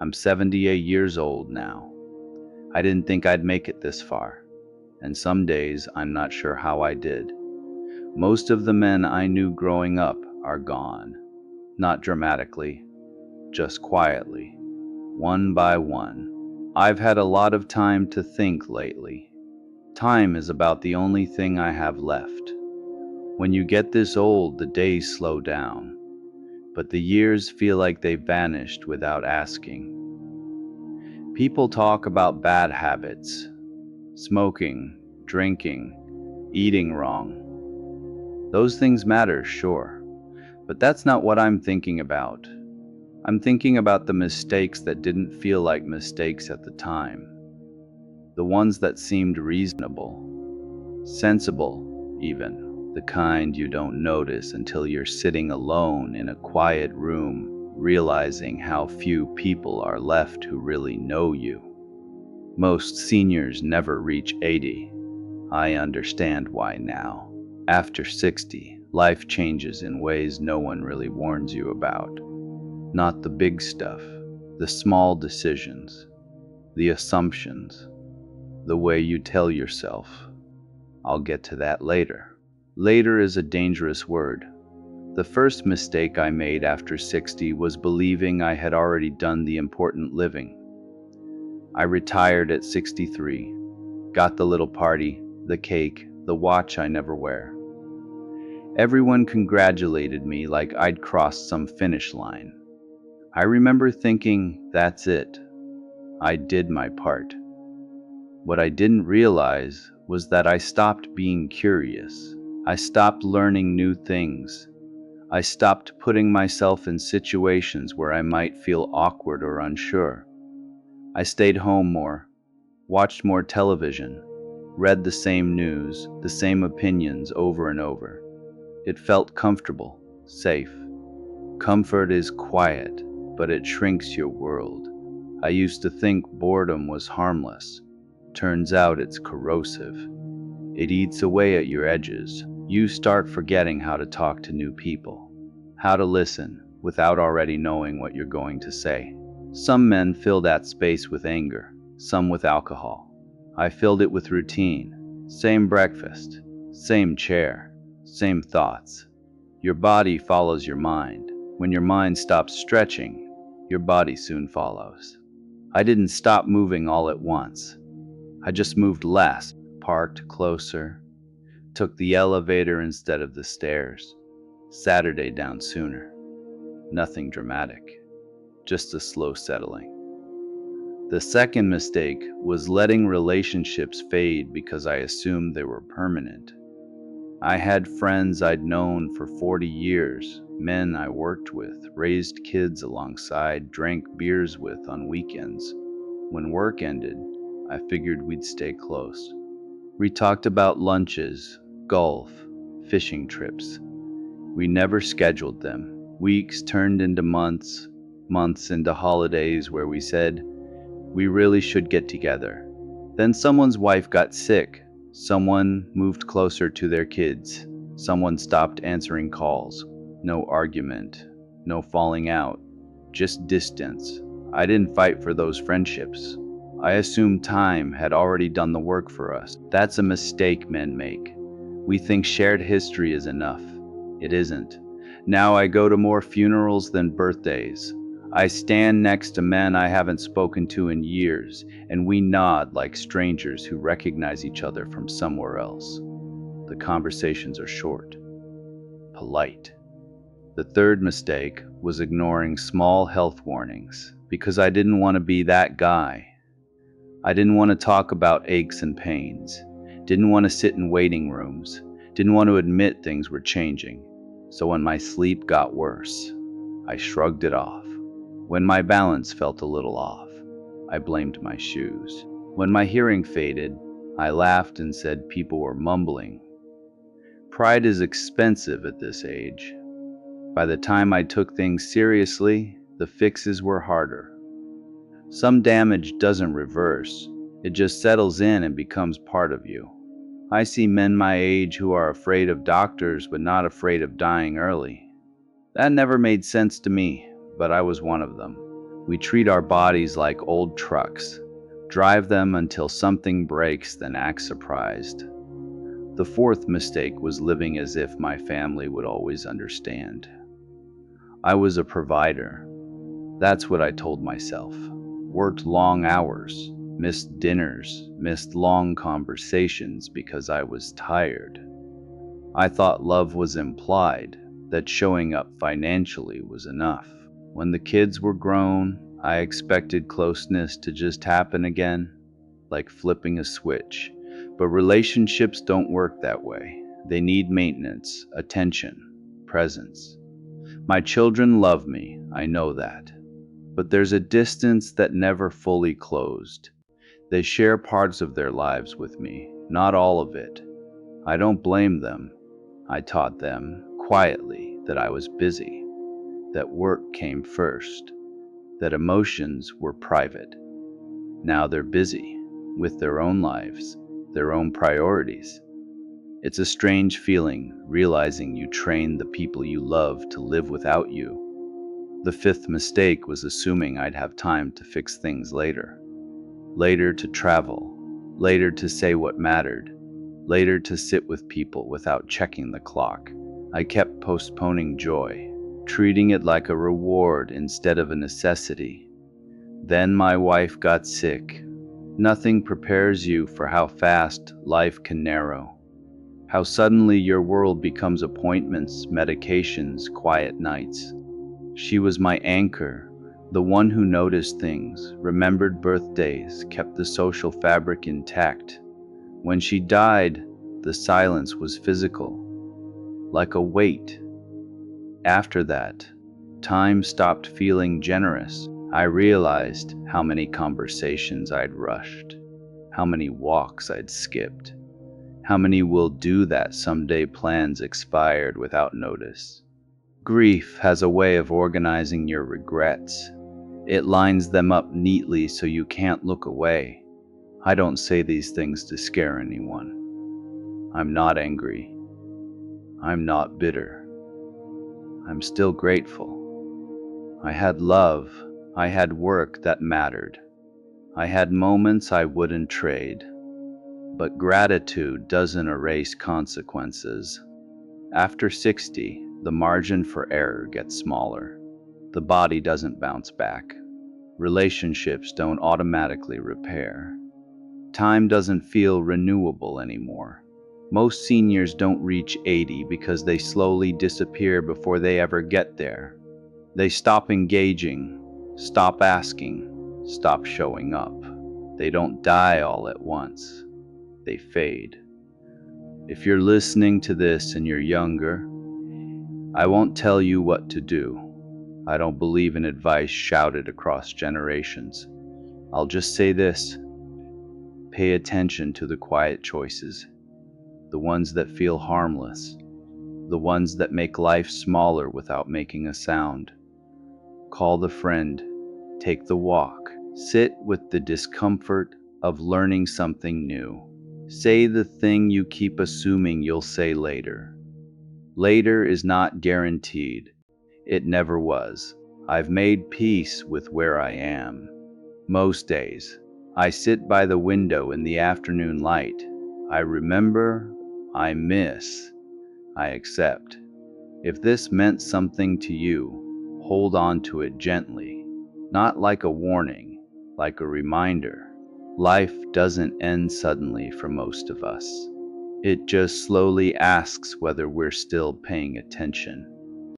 I'm 78 years old now. I didn't think I'd make it this far, and some days I'm not sure how I did. Most of the men I knew growing up are gone, not dramatically, just quietly, one by one. I've had a lot of time to think lately. Time is about the only thing I have left. When you get this old, the days slow down, but the years feel like they vanished without asking. People talk about bad habits, smoking, drinking, eating wrong. Those things matter, sure, but that's not what I'm thinking about. I'm thinking about the mistakes that didn't feel like mistakes at the time. The ones that seemed reasonable, sensible even, the kind you don't notice until you're sitting alone in a quiet room, realizing how few people are left who really know you. Most seniors never reach 80. I understand why now. After 60, life changes in ways no one really warns you about. Not the big stuff, the small decisions, the assumptions, the way you tell yourself, "I'll get to that later." Later is a dangerous word. The first mistake I made after 60 was believing I had already done the important living. I retired at 63, got the little party, the cake, the watch I never wear. Everyone congratulated me like I'd crossed some finish line. I remember thinking, that's it. I did my part. What I didn't realize was that I stopped being curious. I stopped learning new things. I stopped putting myself in situations where I might feel awkward or unsure. I stayed home more, watched more television, read the same news, the same opinions over and over. It felt comfortable, safe. Comfort is quiet, but it shrinks your world. I used to think boredom was harmless. Turns out it's corrosive. It eats away at your edges. You start forgetting how to talk to new people, how to listen without already knowing what you're going to say. Some men fill that space with anger, some with alcohol. I filled it with routine. Same breakfast, same chair, same thoughts. Your body follows your mind. When your mind stops stretching, your body soon follows. I didn't stop moving all at once. I just moved less, parked closer, took the elevator instead of the stairs, Saturday down sooner. Nothing dramatic, just a slow settling. The second mistake was letting relationships fade because I assumed they were permanent. I had friends I'd known for 40 years, men I worked with, raised kids alongside, drank beers with on weekends. When work ended, I figured we'd stay close. We talked about lunches, golf, fishing trips. We never scheduled them. Weeks turned into months, months into holidays where we said, we really should get together. Then someone's wife got sick. Someone moved closer to their kids. Someone stopped answering calls. No argument, no falling out, just distance. I didn't fight for those friendships. I assumed time had already done the work for us. That's a mistake men make. We think shared history is enough. It isn't. Now I go to more funerals than birthdays. I stand next to men I haven't spoken to in years, and we nod like strangers who recognize each other from somewhere else. The conversations are short, polite. The third mistake was ignoring small health warnings because I didn't want to be that guy. I didn't want to talk about aches and pains, didn't want to sit in waiting rooms, didn't want to admit things were changing. So when my sleep got worse, I shrugged it off. When my balance felt a little off, I blamed my shoes. When my hearing faded, I laughed and said people were mumbling. Pride is expensive at this age. By the time I took things seriously, the fixes were harder. Some damage doesn't reverse, it just settles in and becomes part of you. I see men my age who are afraid of doctors but not afraid of dying early. That never made sense to me, but I was one of them. We treat our bodies like old trucks, drive them until something breaks, then act surprised. The fourth mistake was living as if my family would always understand. I was a provider. That's what I told myself. Worked long hours, missed dinners, missed long conversations because I was tired. I thought love was implied, that showing up financially was enough. When the kids were grown, I expected closeness to just happen again, like flipping a switch. But relationships don't work that way. They need maintenance, attention, presence. My children love me, I know that. But there's a distance that never fully closed. They share parts of their lives with me, not all of it. I don't blame them. I taught them, quietly, that I was busy, that work came first, that emotions were private. Now they're busy, with their own lives, their own priorities. It's a strange feeling, realizing you trained the people you love to live without you. The fifth mistake was assuming I'd have time to fix things later. Later to travel, later to say what mattered, later to sit with people without checking the clock. I kept postponing joy, treating it like a reward instead of a necessity. Then my wife got sick. Nothing prepares you for how fast life can narrow, how suddenly your world becomes appointments, medications, quiet nights. She was my anchor, the one who noticed things, remembered birthdays, kept the social fabric intact. When she died, the silence was physical, like a weight. After that, time stopped feeling generous. I realized how many conversations I'd rushed, how many walks I'd skipped, how many will do that someday plans expired without notice. Grief has a way of organizing your regrets. It lines them up neatly so you can't look away. I don't say these things to scare anyone. I'm not angry. I'm not bitter. I'm still grateful. I had love. I had work that mattered. I had moments I wouldn't trade. But gratitude doesn't erase consequences. After 60, the margin for error gets smaller. The body doesn't bounce back. Relationships don't automatically repair. Time doesn't feel renewable anymore. Most seniors don't reach 80 because they slowly disappear before they ever get there. They stop engaging, stop asking, stop showing up. They don't die all at once. They fade. If you're listening to this and you're younger, I won't tell you what to do. I don't believe in advice shouted across generations. I'll just say this. Pay attention to the quiet choices, the ones that feel harmless, the ones that make life smaller without making a sound. Call the friend, take the walk, sit with the discomfort of learning something new. Say the thing you keep assuming you'll say later. Later is not guaranteed. It never was. I've made peace with where I am. Most days, I sit by the window in the afternoon light. I remember, I miss, I accept. If this meant something to you, hold on to it gently, not like a warning, like a reminder. Life doesn't end suddenly for most of us. It just slowly asks whether we're still paying attention.